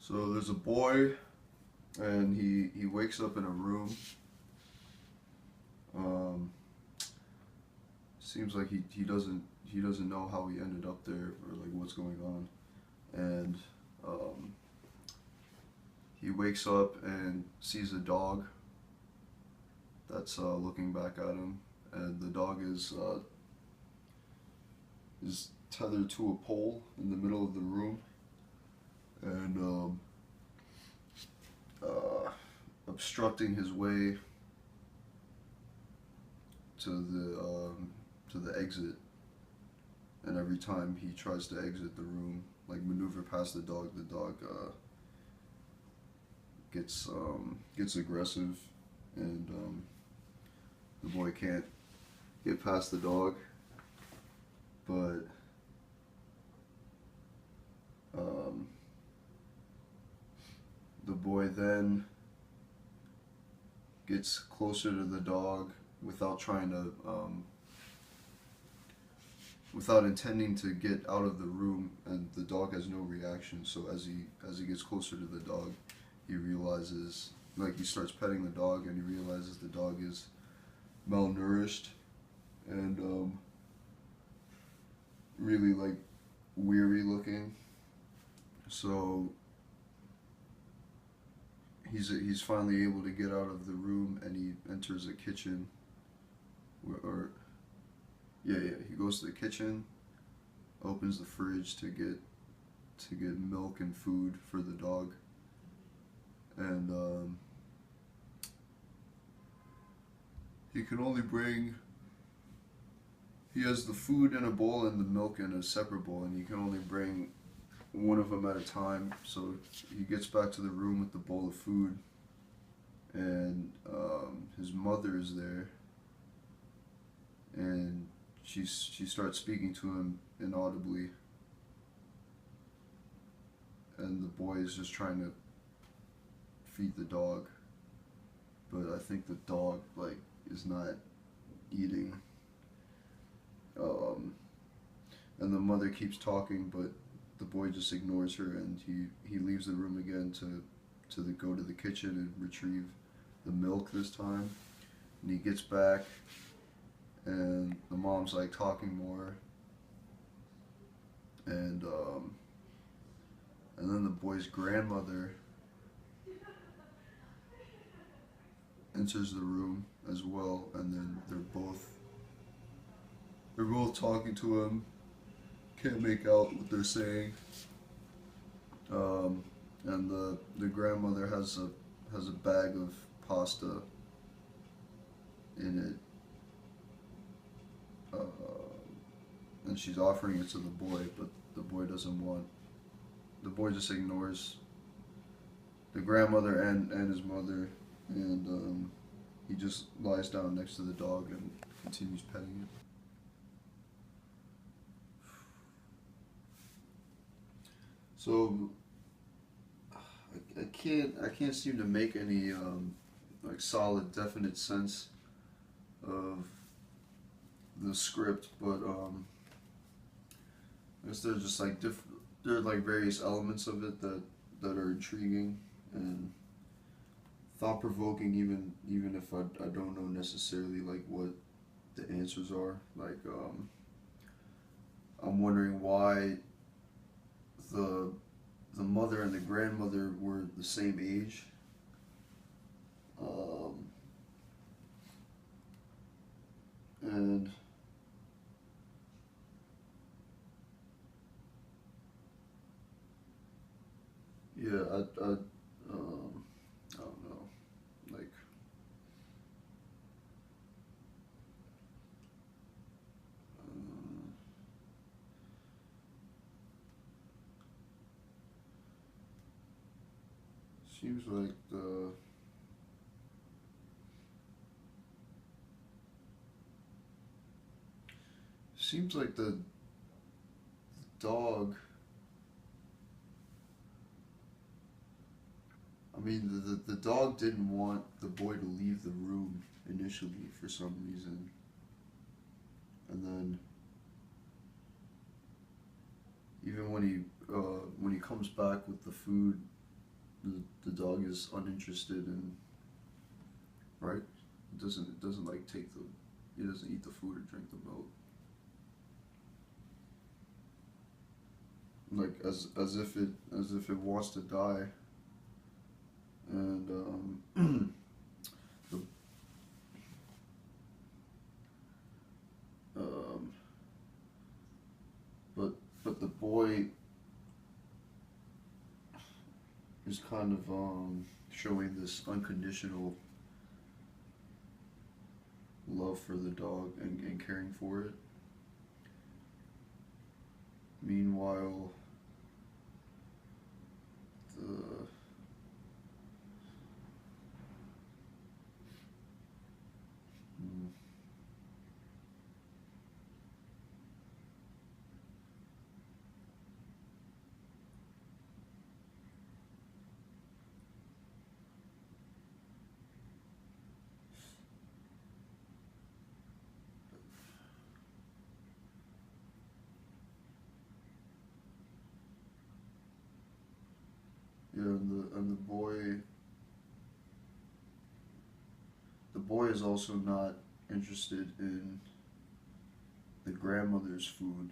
So there's a boy, and he wakes up in a room. Um, Seems like he doesn't know how he ended up there or like what's going on, and um, he wakes up and sees a dog that's looking back at him, and the dog is tethered to a pole in the middle of the room, and uh, obstructing his way to the exit. And every time he tries to exit the room, like maneuver past the dog gets aggressive, and the boy can't get past the dog. But um, the boy then gets closer to the dog without trying to without intending to get out of the room, and the dog has no reaction. So as he gets closer to the dog, he realizes, like, he starts petting the dog, and he realizes the dog is malnourished and really like weary looking. So he's finally able to get out of the room, and he enters a kitchen or yeah, he goes to the kitchen, opens the fridge to get milk and food for the dog, and he can only bring. He has the food in a bowl and the milk in a separate bowl, and he can only bring one of them at a time. So he gets back to the room with the bowl of food, and his mother is there, and she starts speaking to him inaudibly, and the boy is just trying to feed the dog, but I think the dog like is not eating. Um, and the mother keeps talking, but the boy just ignores her, and he leaves the room again to go to the kitchen and retrieve the milk this time. And he gets back, and the mom's like talking more, and and then the boy's grandmother enters the room as well, and then they're both talking to him. Can't make out what they're saying. And the grandmother has a bag of pasta in it, and she's offering it to the boy, but the boy doesn't want. The boy just ignores the grandmother and his mother, and he just lies down next to the dog and continues petting it. So I can't seem to make any like solid definite sense of the script, but I guess there's just like there are like various elements of it that are intriguing and thought provoking, even if I don't know necessarily like what the answers are. Like I'm wondering why the the mother and the grandmother were the same age. Um, and yeah, I don't know. Like, uh, seems like the dog. I mean, the dog didn't want the boy to leave the room initially for some reason, and then even when he comes back with the food, the dog is uninterested in, right? It doesn't like take the, it doesn't eat the food or drink the milk. Like as if it wants to die, and the um but the boy is kind of showing this unconditional love for the dog and caring for it. Meanwhile, the mm, yeah, and the boy is also not interested in the grandmother's food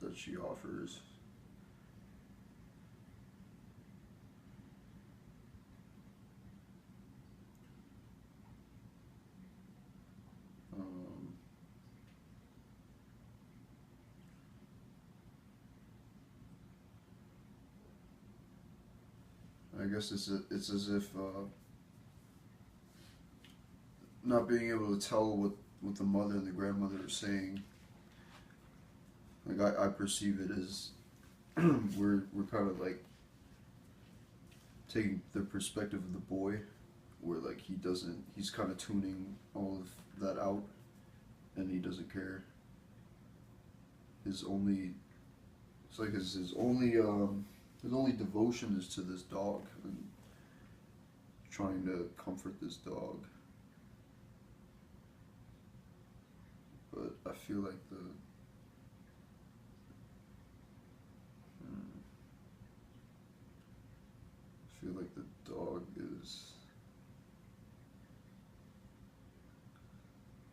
that she offers. Um, I guess it's as if not being able to tell what the mother and the grandmother are saying. Like I perceive it as we're kind of like taking the perspective of the boy, where like he's kind of tuning all of that out, and he doesn't care. His only it's like his only devotion is to this dog and trying to comfort this dog. But I feel like hmm, I feel like the dog is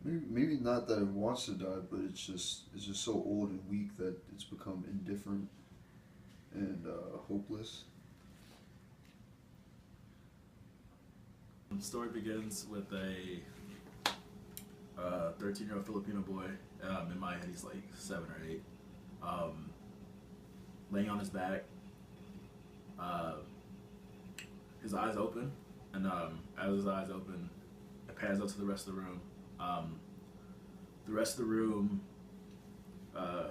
maybe not that it wants to die, but it's just so old and weak that it's become indifferent and hopeless. The story begins with a 13-year-old Filipino boy. In my head, he's like 7 or 8. Um, laying on his back, uh, his eyes open, and as his eyes open, it pans out to the rest of the room. Um, the rest of the room, uh,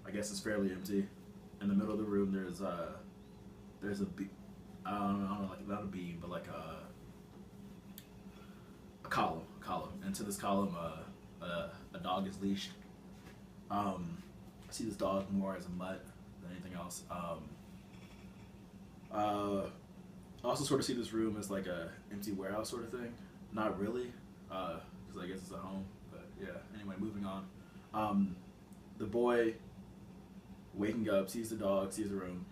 I guess, is fairly empty. In the middle of the room, there's a I don't know, like not a beam, but like a column. And to this column, a dog is leashed. I see this dog more as a mutt than anything else. I also sort of see this room as like a empty warehouse sort of thing. Not really, because I guess it's a home. But yeah. Anyway, moving on. The boy waking up sees the dog, sees the room,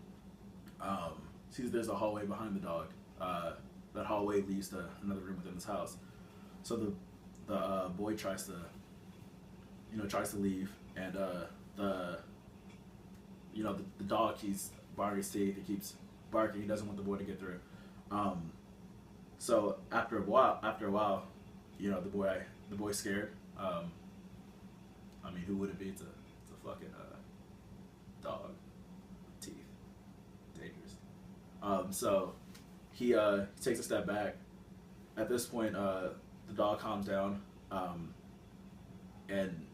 sees there's a hallway behind the dog. That hallway leads to another room within this house. So the boy tries to leave, and the dog keeps barking his teeth. He keeps barking. He doesn't want the boy to get through. So after a while, the boy's scared. I mean, who would it be? It's a fucking dog, teeth, dangerous. So he takes a step back. At this point, the dog calms down, and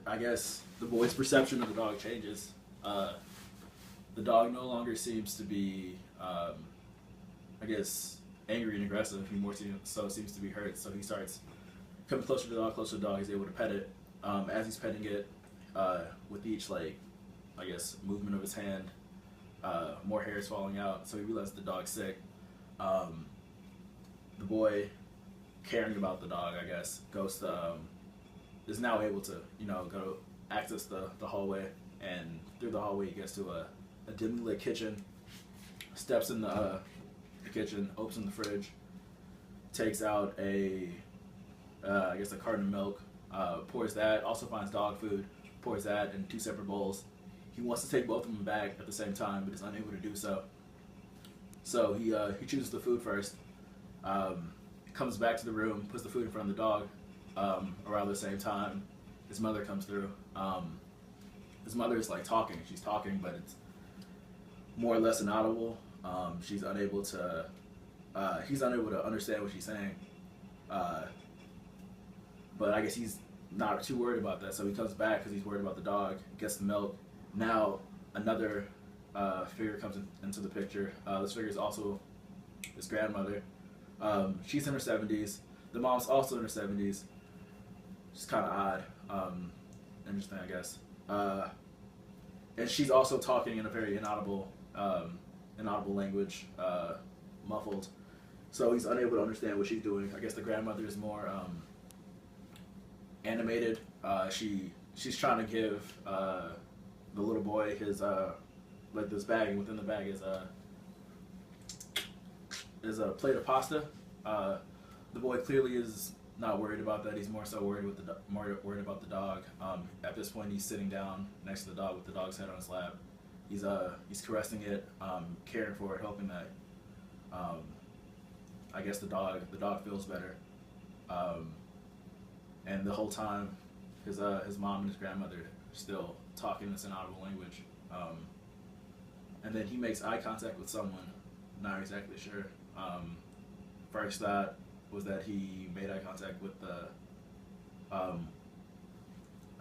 I guess the boy's perception of the dog changes. The dog no longer seems to be, I guess, angry and aggressive. He more seems to be hurt. So he starts coming closer to the dog, closer to the dog. He's able to pet it. As he's petting it, with each movement of his hand, more hair is falling out. So he realizes the dog's sick. The boy, caring about the dog, I guess, is now able to, go access the hallway, and through the hallway he gets to a dimly lit kitchen. steps in the kitchen, opens the fridge, takes out I guess a carton of milk, pours that, also finds dog food, pours that in 2 separate bowls. He wants to take both of them back at the same time, but is unable to do so. So he chooses the food first, comes back to the room, puts the food in front of the dog. Around the same time, his mother comes through. His mother is like talking. She's talking, but it's more or less inaudible. He's unable to understand what she's saying. But I guess he's not too worried about that, so he comes back because he's worried about the dog, gets the milk. Now another figure comes into the picture. This figure is also his grandmother. She's in her 70s. The mom's also in her 70s. It's kind of odd. Interesting, I guess. And she's also talking in a very inaudible language, muffled. So he's unable to understand what she's doing. I guess the grandmother is more animated. She's trying to give the little boy his like this bag, and within the bag is a plate of pasta. The boy clearly is not worried about that. He's more so worried about the dog. At this point, he's sitting down next to the dog with the dog's head on his lap. He's caressing it, caring for it, hoping that I guess the dog feels better. And the whole time, his mom and his grandmother are still talking this inaudible language. And then he makes eye contact with someone. Not exactly sure. First thought was that he made eye contact with I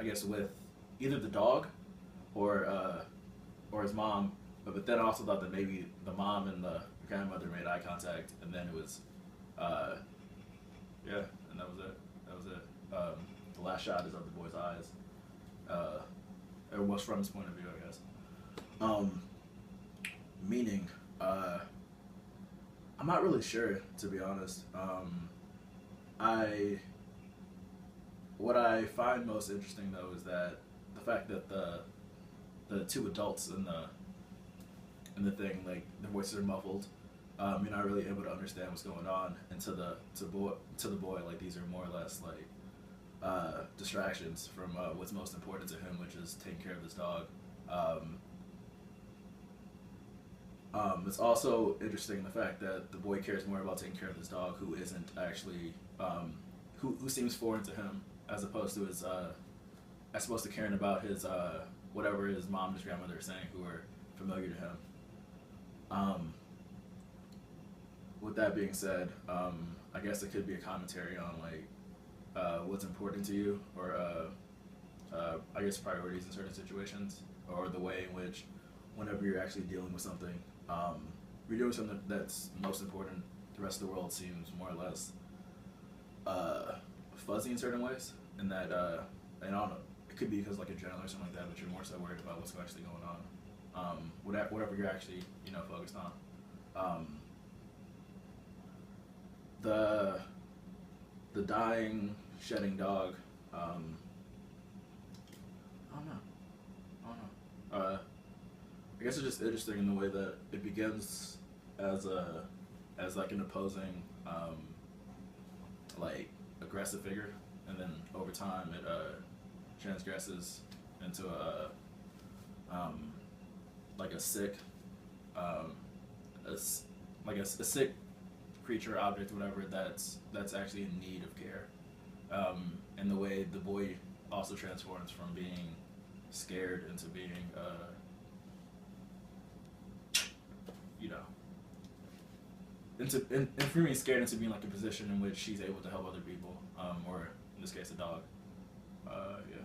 guess with either the dog or his mom, but then I also thought that maybe the mom and the grandmother made eye contact, and then it was, yeah, and that was it. The last shot is of the boy's eyes, or was from his point of view, I guess. Meaning, I'm not really sure, to be honest. What I find most interesting though is that the fact that the 2 adults in the thing, like their voices are muffled. You're not really able to understand what's going on, and to the boy, like these are more or less like distractions from what's most important to him, which is taking care of this dog. It's also interesting the fact that the boy cares more about taking care of this dog, who isn't actually, who seems foreign to him, as opposed to caring about his whatever his mom and his grandmother are saying, who are familiar to him. With that being said, I guess it could be a commentary on like what's important to you, or I guess priorities in certain situations, or the way in which whenever you're actually dealing with something, you're doing something that's most important. The rest of the world seems more or less fuzzy in certain ways, and that and I don't know, it could be because like a general or something like that, but you're more so worried about what's actually going on, whatever you're actually focused on. The dying, shedding dog. I don't know. I guess it's just interesting in the way that it begins as like an opposing, like aggressive figure, and then over time it transgresses into like a sick, a sick creature, object, whatever, that's actually in need of care. And the way the boy also transforms from being scared into being from being scared into being like a position in which she's able to help other people, or in this case a dog. Yeah.